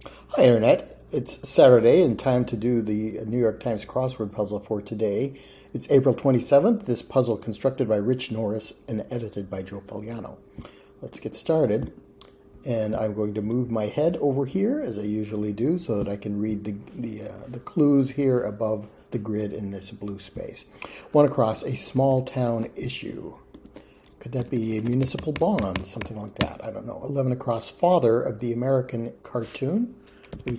Hi, Internet. It's Saturday and time to do the New York Times crossword puzzle for today. It's April 27th. This puzzle constructed by Rich Norris and edited by Joe Fagliano. Let's get started. And I'm going to move my head over here, as I usually do, so that I can read the clues here above the grid in this blue space. One across, a small town issue. Could that be a municipal bond, something like that? I don't know. 11 across, father of the American cartoon.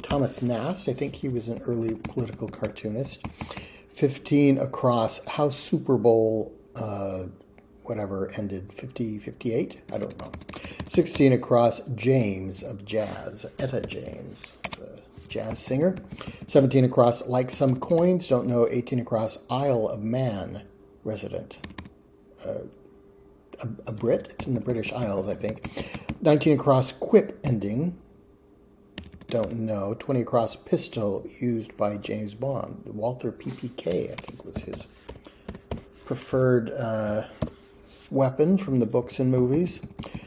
Thomas Nast, I think he was an early political cartoonist. 15 across, how Super Bowl, whatever, ended, 58? I don't know. 16 across, James of jazz, Etta James, a jazz singer. 17 across, like some coins, don't know. 18 across, Isle of Man resident. A Brit, it's in the British Isles, I think. 19 across, quip ending, don't know. 20 across, pistol used by James Bond. Walther PPK, I think, was his preferred weapon from the books and movies.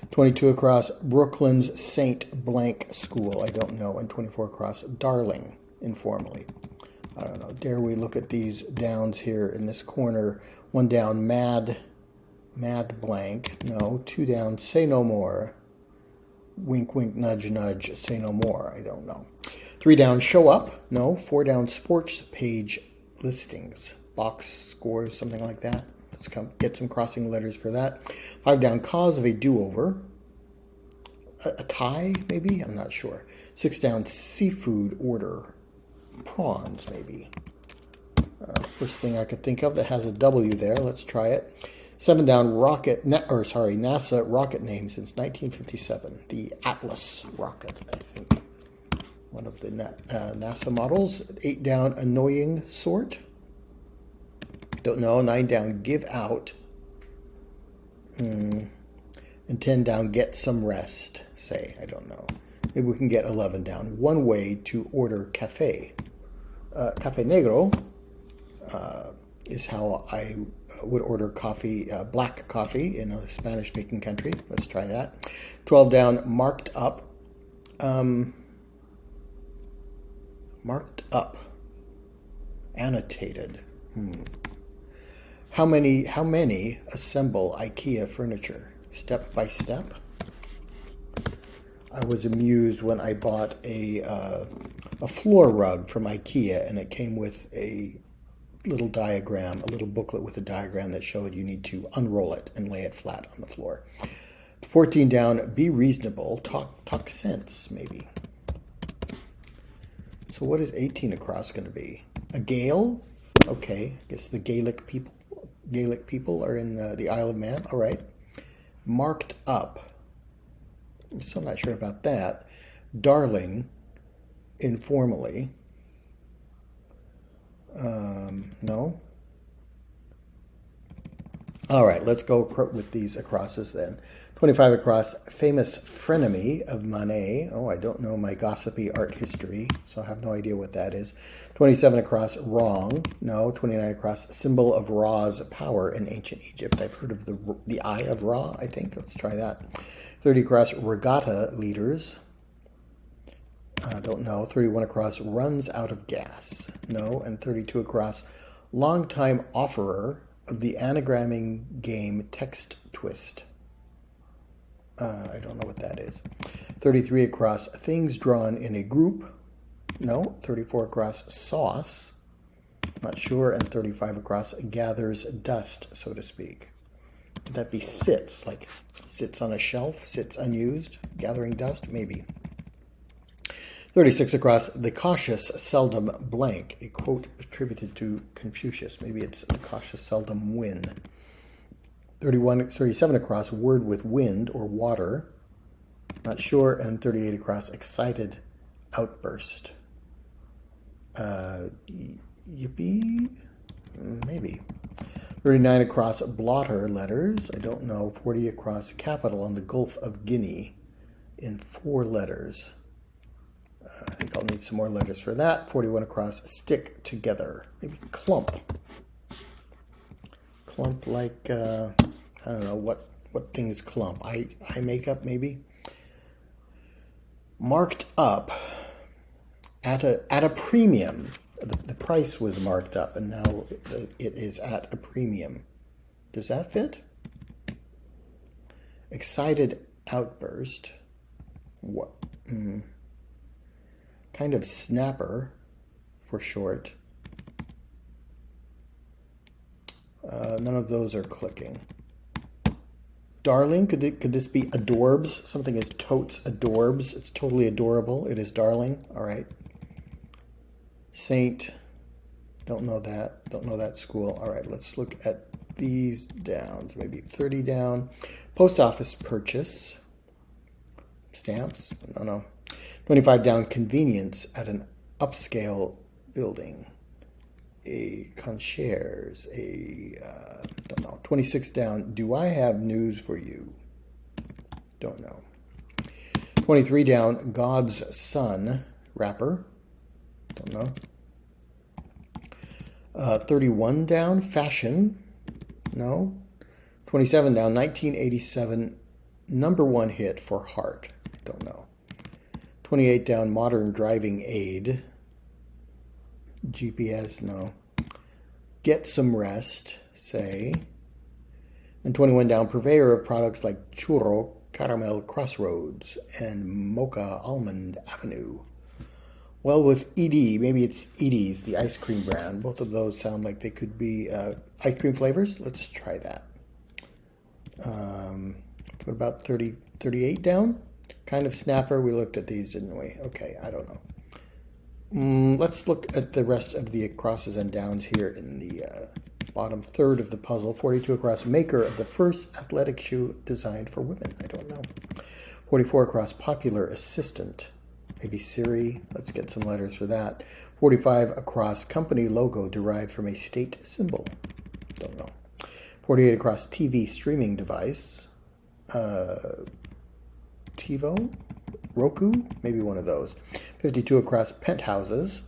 22 across, Brooklyn's Saint Blank School, I don't know. And 24 across, darling, informally. I don't know. Dare we look at these downs here in this corner? One down, mad blank, no. 2 down, say no more. Wink, wink, nudge, nudge, say no more. I don't know. 3 down, show up, no. 4 down, sports page listings, box scores, something like that. Let's get some crossing letters for that. 5 down, cause of a do-over. A tie, maybe? I'm not sure. 6 down, seafood order. Prawns, maybe. First thing I could think of that has a W there. Let's try it. 7 down, NASA rocket name since 1957. The Atlas rocket, I think. One of the NASA models. 8 down, annoying sort. Don't know. 9 down, give out. And 10 down, get some rest. Say, I don't know. Maybe we can get 11 down. One way to order cafe. Cafe negro. Is how I would order coffee, black coffee in a Spanish-speaking country. Let's try that. 12 down, marked up. Marked up. Annotated. How many assemble IKEA furniture? Step by step? I was amused when I bought a floor rug from IKEA, and it came with a little diagram, a little booklet with a diagram that showed you need to unroll it and lay it flat on the floor. 14 down, be reasonable, talk sense, maybe. So what is 18 across going to be? A gale? Okay, I guess the Gaelic people are in the Isle of Man. All right. Marked up. I'm still not sure about that. Darling, informally. No. All right, let's go with these acrosses then. 25 across, famous frenemy of Manet. Oh, I don't know my gossipy art history, so I have no idea what that is. 27 across, wrong. No. 29 across, symbol of Ra's power in ancient Egypt. I've heard of the Eye of Ra, I think. Let's try that. 30 across, regatta leaders. Don't know. 31 across, runs out of gas. No. And 32 across, longtime offerer of the anagramming game Text Twist. I don't know what that is. 33 across, things drawn in a group. No. 34 across, sauce. Not sure. And 35 across, gathers dust, so to speak. Would that be sits, like sits on a shelf, sits unused, gathering dust? Maybe. 36 across, the cautious seldom blank, a quote attributed to Confucius. Maybe it's the cautious seldom win. 37 across, word with wind or water. Not sure. And 38 across, excited outburst. Yippee? Maybe. 39 across, blotter letters. I don't know. 40 across, capital on the Gulf of Guinea in 4 letters. I think I'll need some more letters for that. 41 across, stick together. Maybe clump. Clump like, I don't know, what things clump? Eye makeup, maybe? Marked up. At a premium. The price was marked up, and now it is at a premium. Does that fit? Excited outburst. What? Kind of snapper, for short. None of those are clicking. Darling, could this be adorbs? Something is totes adorbs. It's totally adorable. It is darling. All right. Saint, don't know that. Don't know that school. All right, let's look at these downs. Maybe 30 down. Post office purchase. Stamps? No. 25 down, convenience at an upscale building. A concierge, don't know. 26 down, do I have news for you? Don't know. 23 down, God's Son, rapper. Don't know. 31 down, fashion. No. 27 down, 1987, #1 hit for Heart. Don't know. 28 down, modern driving aid. GPS, no. Get some rest, say. And 21 down, purveyor of products like Churro, Caramel Crossroads, and Mocha Almond Avenue. Well, with ED, maybe it's Edie's, the ice cream brand. Both of those sound like they could be ice cream flavors. Let's try that. What about 38 down? Kind of snapper. We looked at these, didn't we? Okay, I don't know. Let's look at the rest of the crosses and downs here in the bottom third of the puzzle. 42 across, maker of the first athletic shoe designed for women. I don't know. 44 across, popular assistant. Maybe Siri. Let's get some letters for that. 45 across, company logo derived from a state symbol. Don't know. 48 across, TV streaming device. TiVo? Roku? Maybe one of those. 52 across, penthouses.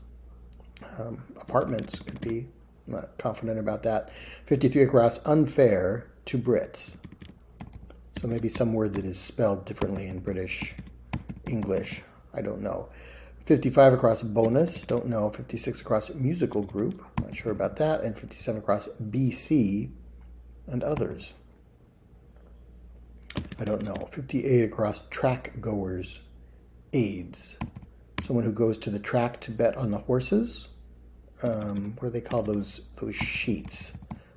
Apartments could be. I'm not confident about that. 53 across, unfair to Brits. So maybe some word that is spelled differently in British English. I don't know. 55 across, bonus. Don't know. 56 across, musical group. Not sure about that. And 57 across, BC and others. I don't know. 58 across, track goers. Aids. Someone who goes to the track to bet on the horses. What do they call those sheets?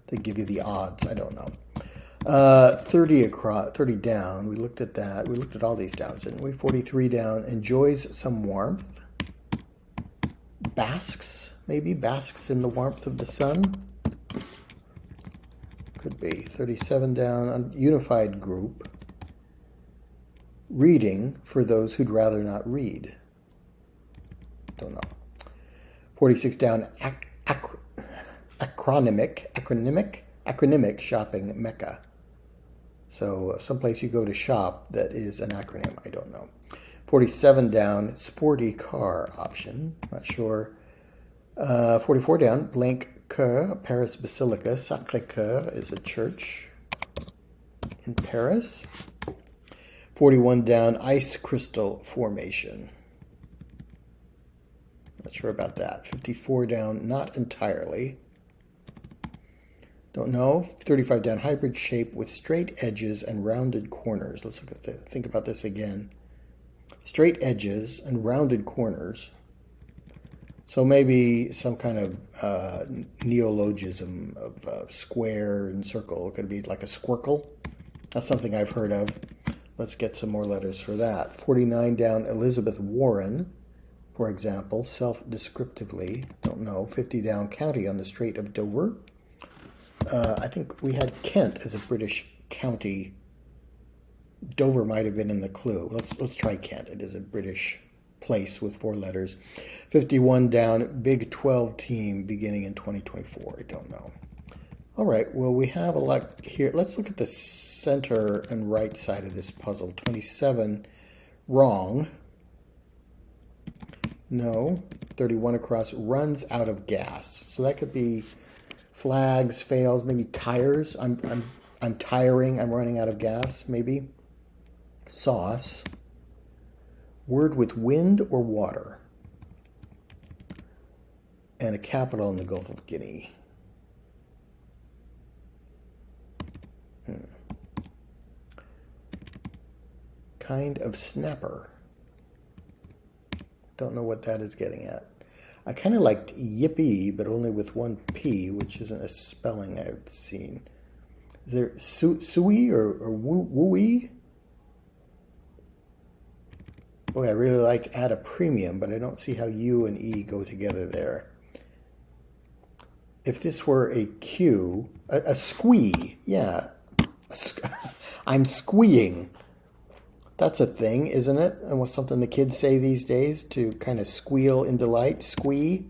They give you the odds. I don't know. 30 across, 30 down. We looked at that. We looked at all these downs, didn't we? 43 down. Enjoys some warmth. Basks, maybe. Basks in the warmth of the sun. Could be. 37 down. Unified group. Reading for those who'd rather not read. Don't know. 46 down, acronymic shopping mecca. So someplace you go to shop that is an acronym. I don't know. 47 down, sporty car option. Not sure. 44 down, Blanc Coeur, Paris Basilica. Sacré-Cœur is a church in Paris. 41 down, ice crystal formation. Not sure about that. 54 down, not entirely. Don't know. 35 down, hybrid shape with straight edges and rounded corners. Let's think about this again. Straight edges and rounded corners. So maybe some kind of neologism of square and circle. It could be like a squircle. That's something I've heard of. Let's get some more letters for that. 49 down, Elizabeth Warren, for example, self-descriptively. Don't know. 50 down, county on the Strait of Dover. I think we had Kent as a British county. Dover might have been in the clue. Let's try Kent. It is a British place with 4 letters. 51 down, Big 12 team beginning in 2024. I don't know. All right, well, we have a lot here. Let's look at the center and right side of this puzzle. 27, wrong. No. 31 across, runs out of gas. So that could be flags, fails, maybe tires. I'm tiring, I'm running out of gas, maybe. Sauce. Word with wind or water. and a capital in the Gulf of Guinea. Kind of snapper. Don't know what that is getting at. I kind of liked yippee, but only with one P, which isn't a spelling I've seen. Is there sui or wooey? Boy, I really liked add a premium, but I don't see how U and E go together there. If this were a Q, a squee, yeah. I'm squeeing. That's a thing, isn't it? And what's something the kids say these days to kind of squeal in delight, squee.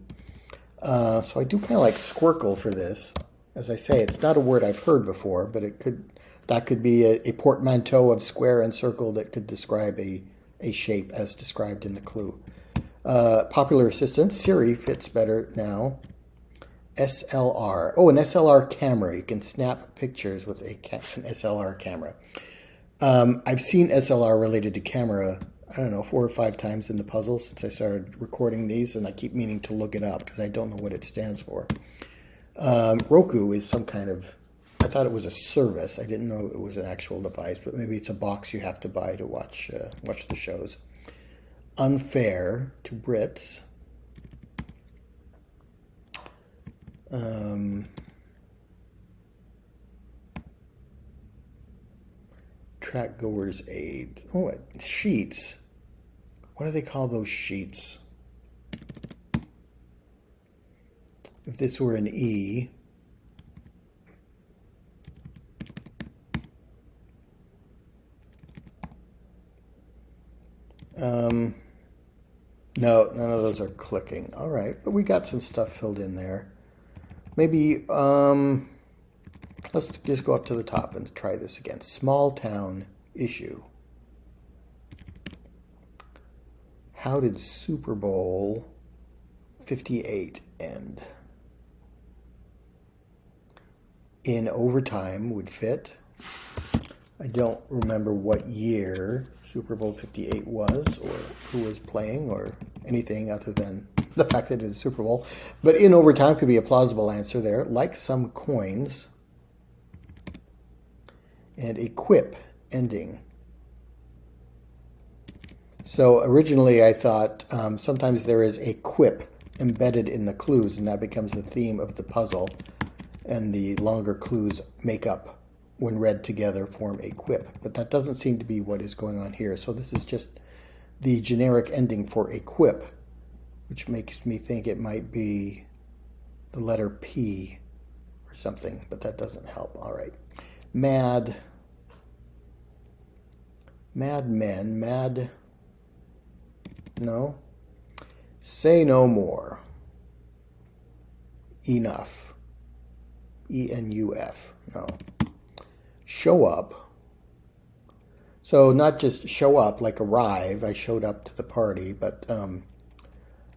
So I do kind of like squircle for this. As I say, it's not a word I've heard before, but that could be a portmanteau of square and circle that could describe a shape as described in the clue. Popular assistant, Siri fits better now. SLR. Oh, an SLR camera. You can snap pictures with an SLR camera. I've seen SLR related to camera, I don't know, 4 or 5 times in the puzzle since I started recording these, and I keep meaning to look it up because I don't know what it stands for. Roku is some kind of, I thought it was a service. I didn't know it was an actual device, but maybe it's a box you have to buy to watch the shows. Unfair to Brits. Track goer's aid. Oh, sheets. What do they call those sheets? If this were an E, no, none of those are clicking. All right, but we got some stuff filled in there. Maybe, let's just go up to the top and try this again. Small town issue. How did Super Bowl 58 end? In overtime would fit. I don't remember what year Super Bowl 58 was, or who was playing, or anything other than the fact that it is Super Bowl. But in overtime could be a plausible answer there, like some coins. And a quip ending. So originally I thought sometimes there is a quip embedded in the clues, and that becomes the theme of the puzzle. And the longer clues make up, when read together, form a quip. But that doesn't seem to be what is going on here. So this is just the generic ending for a quip, which makes me think it might be the letter P or something, but that doesn't help. All right. Mad men, mad, no. Say no more. Enough. E-N-U-F, no. Show up. So not just show up like arrive, I showed up to the party, but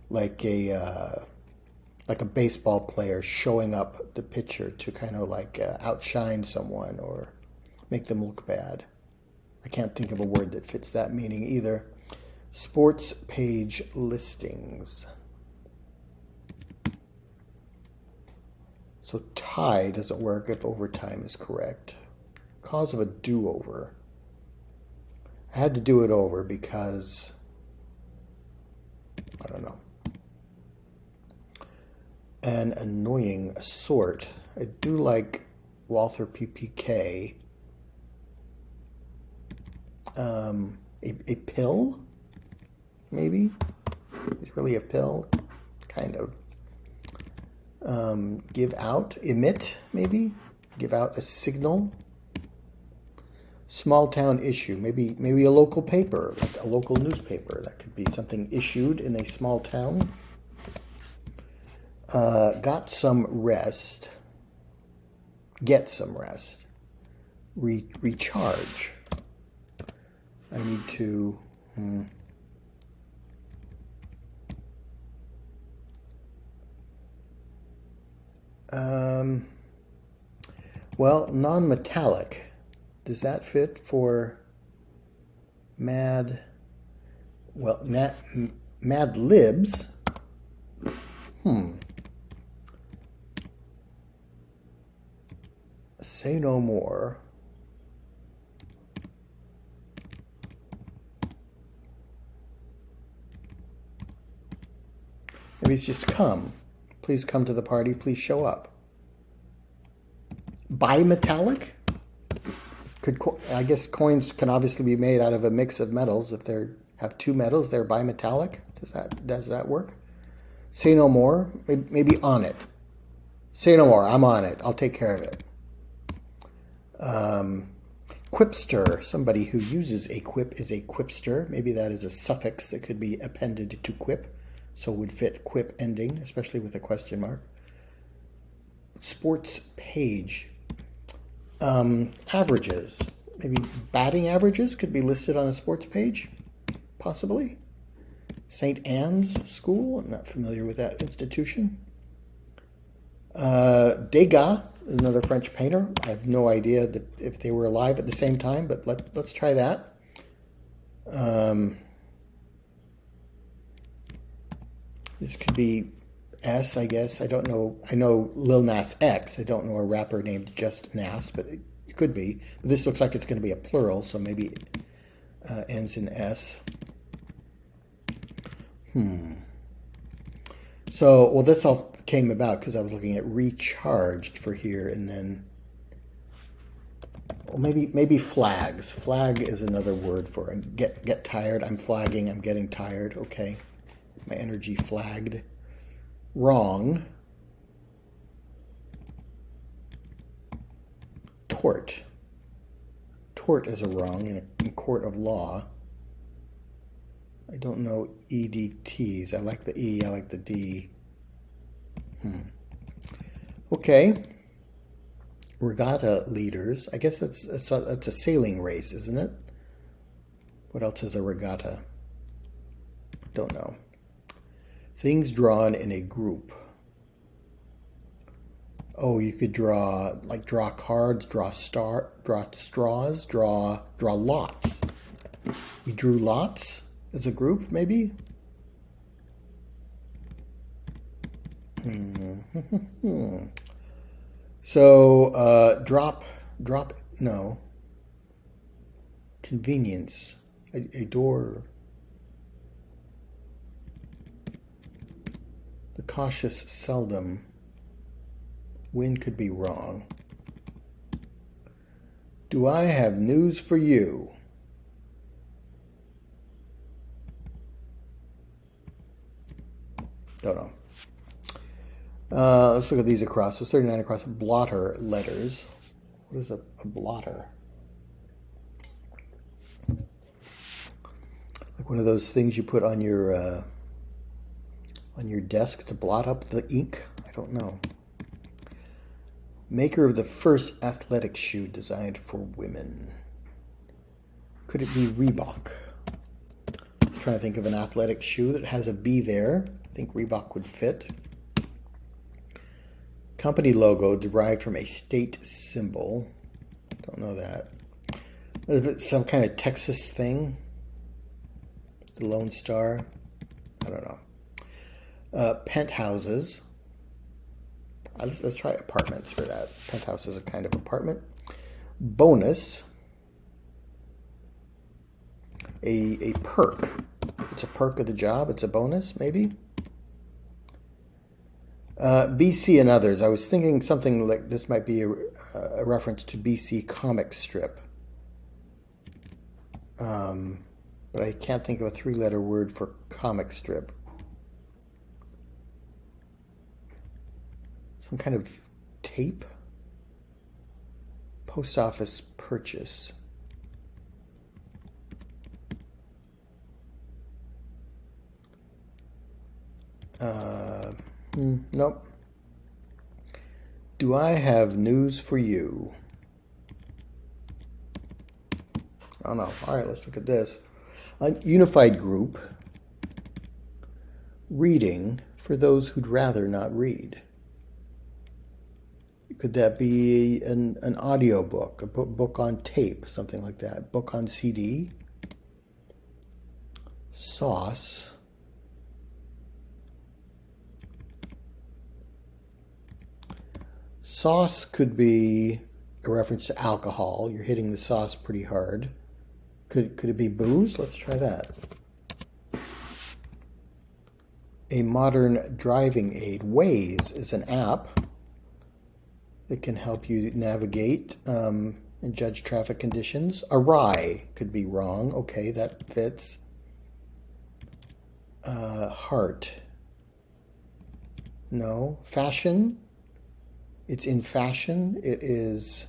like a baseball player showing up the pitcher to kind of like outshine someone or make them look bad. I can't think of a word that fits that meaning either. Sports page listings. So tie doesn't work if overtime is correct. Cause of a do-over. I had to do it over because, I don't know. An annoying sort. I do like Walther PPK. A pill? Maybe? It's really a pill? Kind of. Give out, emit, maybe? Give out a signal. Small town issue, maybe a local paper, like a local newspaper. That could be something issued in a small town. Got some rest. Get some rest. Recharge. I need to... well, non-metallic. Does that fit for Mad Libs? Say no more. Maybe it's just come. Please come to the party. Please show up. Bimetallic? I guess coins can obviously be made out of a mix of metals. If they have two metals, they're bimetallic. Does that work? Say no more. Maybe on it. Say no more. I'm on it. I'll take care of it. Quipster. Somebody who uses a quip is a quipster. Maybe that is a suffix that could be appended to quip. So would fit quip ending, especially with a question mark. Sports page. Averages. Maybe batting averages could be listed on a sports page, possibly. St. Anne's School. I'm not familiar with that institution. Degas is another French painter. I have no idea if they were alive at the same time, but let's try that. This could be S, I guess. I don't know. I know Lil Nas X. I don't know a rapper named Just Nas, but it could be. But this looks like it's going to be a plural, so maybe it ends in S. So, well, this all came about because I was looking at recharged for here, and then, well, maybe flags. Flag is another word for get tired. I'm flagging. I'm getting tired. Okay, my energy flagged. Wrong. Tort. Tort is a wrong in court of law. I don't know EDTs. I like the E. I like the D. Okay. Regatta leaders. I guess that's a sailing race, isn't it? What else is a regatta? Don't know. Things drawn in a group. Oh, you could draw cards, draw straws, draw lots. We drew lots as a group, maybe? So, no. Convenience. A door. The cautious seldom. When could be wrong. Do I have news for you? Don't know. Let's look at these across. It's 39 across. Blotter letters. What is a blotter? Like one of those things you put on your desk to blot up the ink? I don't know. Maker of the first athletic shoe designed for women. Could it be Reebok? I was trying to think of an athletic shoe that has a B there. I think Reebok would fit. Company logo derived from a state symbol. Don't know that. Is it some kind of Texas thing? The Lone Star? I don't know. Penthouses. Let's try apartments for that. Penthouse is a kind of apartment. Bonus. A perk. It's a perk of the job. It's a bonus, maybe. BC and others. I was thinking something like this might be a reference to BC comic strip. But I can't think of a three-letter word for comic strip. Some kind of tape? Post office purchase. Nope. Do I have news for you? Oh no. All right, let's look at this. A unified group. Reading for those who'd rather not read. Could that be an audio book, a book on tape, something like that? Book on CD? Sauce. Sauce could be a reference to alcohol. You're hitting the sauce pretty hard. Could it be booze? Let's try that. A modern driving aid. Waze is an app that can help you navigate and judge traffic conditions. Awry could be wrong. Okay, that fits. Heart. No. Fashion. It's in fashion. It is.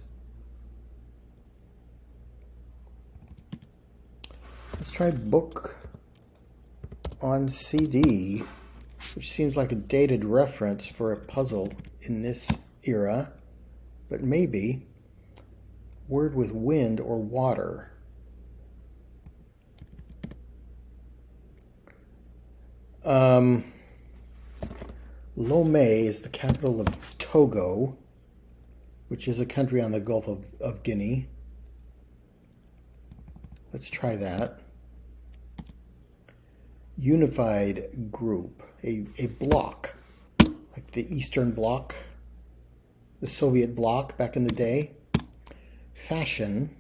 Let's try book on CD, which seems like a dated reference for a puzzle in this era, but maybe. Word with wind or water. Lomé is the capital of Togo, which is a country on the Gulf of Guinea. Let's try that. Unified group, a bloc, like the Eastern Bloc, the Soviet bloc back in the day. Fashion,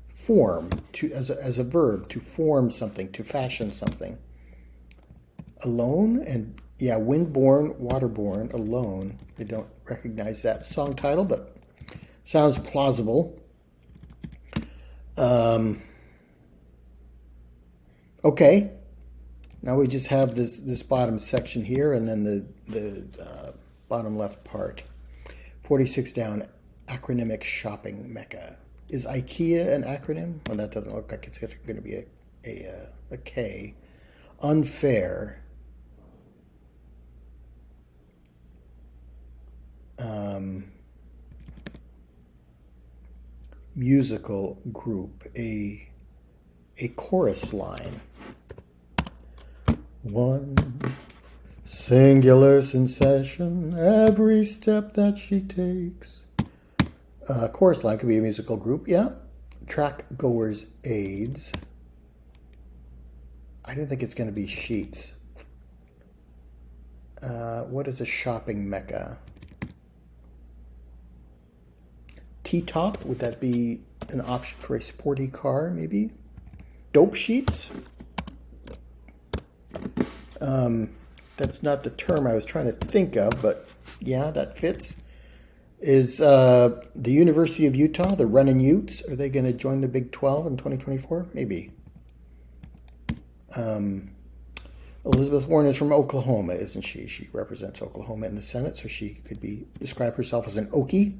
form, as a verb, to form something, to fashion something. Alone, and yeah, windborne, waterborne, alone. I don't recognize that song title, but sounds plausible. Okay, now we just have this bottom section here, and then the bottom left part. 46 down, acronymic shopping mecca. Is IKEA an acronym? Well, that doesn't look like it's going to be a K. Unfair. Musical group, a chorus line. One singular sensation, every step that she takes. Chorus line could be a musical group, yeah. Track goers' aids. I don't think it's going to be sheets. What is a shopping mecca? T-top, would that be an option for a sporty car, maybe? Dope sheets? That's not the term I was trying to think of, but yeah, that fits. Is the University of Utah, the Runnin' Utes, are they going to join the Big 12 in 2024? Maybe. Elizabeth Warren is from Oklahoma, isn't she? She represents Oklahoma in the Senate, so she could describe herself as an Okie.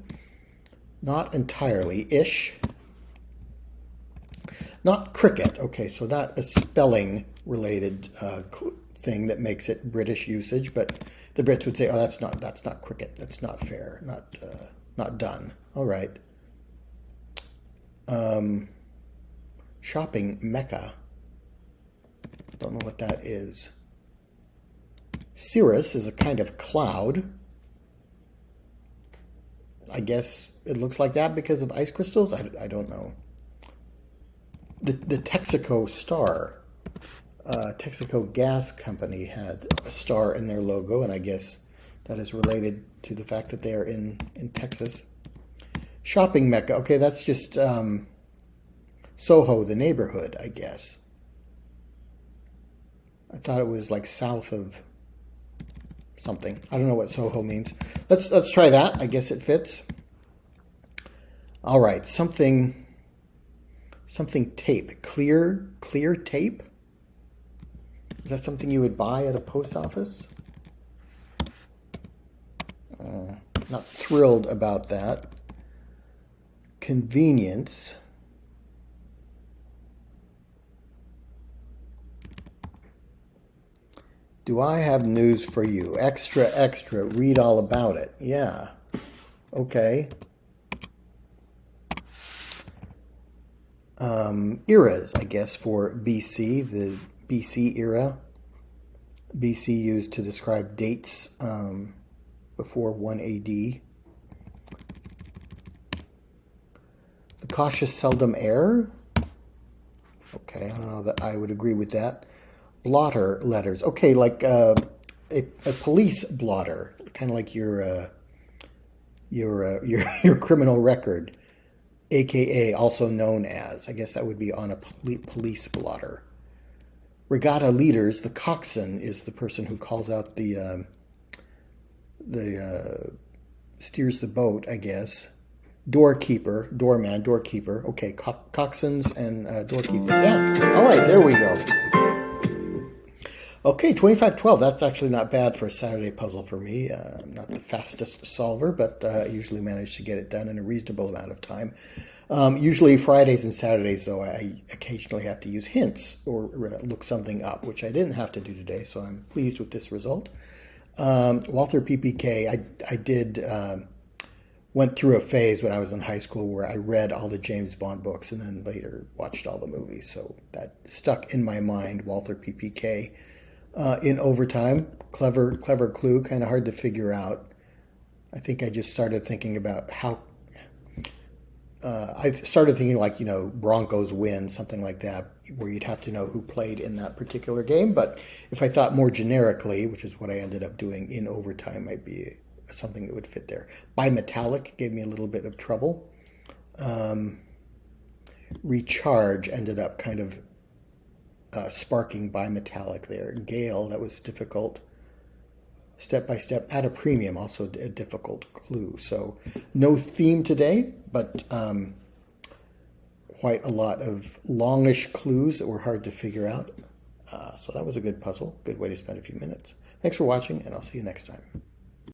Not entirely-ish. Not cricket. Okay, so not a spelling-related thing that makes it British usage, but the Brits would say, "Oh, that's not cricket. That's not fair. Not done." All right. Shopping mecca. Don't know what that is. Cirrus is a kind of cloud. I guess it looks like that because of ice crystals. I don't know. The Texaco star. Texaco Gas Company had a star in their logo, and I guess that is related to the fact that they are in Texas. Shopping mecca. Okay, that's just Soho, the neighborhood, I guess. I thought it was like south of something. I don't know what Soho means. Let's try that. I guess it fits. All right, something tape. Clear tape. Is that something you would buy at a post office? Not thrilled about that. Convenience. Do I have news for you? Extra, extra. Read all about it. Yeah. Okay. Eras, I guess, for BC, the BC era. BC used to describe dates before 1 AD. The cautious seldom err. Okay, I don't know that I would agree with that. Blotter letters. Okay, like a police blotter, kind of like your your criminal record, aka also known as. I guess that would be on a police blotter. Regatta leaders, the coxswain is the person who calls out the steers the boat, I guess. Doorkeeper, doorman, doorkeeper. Okay, coxswains and doorkeeper. Yeah, all right, there we go. Okay, 25-12. That's actually not bad for a Saturday puzzle for me. I'm not the fastest solver, but I usually manage to get it done in a reasonable amount of time. Usually Fridays and Saturdays, though, I occasionally have to use hints or look something up, which I didn't have to do today, so I'm pleased with this result. Walther PPK, I did went through a phase when I was in high school where I read all the James Bond books and then later watched all the movies, so that stuck in my mind, Walther PPK. In overtime, clever clue, kind of hard to figure out. I think I just started thinking about how. I started thinking like, Broncos win, something like that, where you'd have to know who played in that particular game. But if I thought more generically, which is what I ended up doing in overtime, might be something that would fit there. Bimetallic gave me a little bit of trouble. Recharge ended up kind of sparking bimetallic there. Gale, that was difficult. Step by step at a premium, also a difficult clue. So no theme today, but quite a lot of longish clues that were hard to figure out. So that was a good puzzle. Good way to spend a few minutes. Thanks for watching, and I'll see you next time.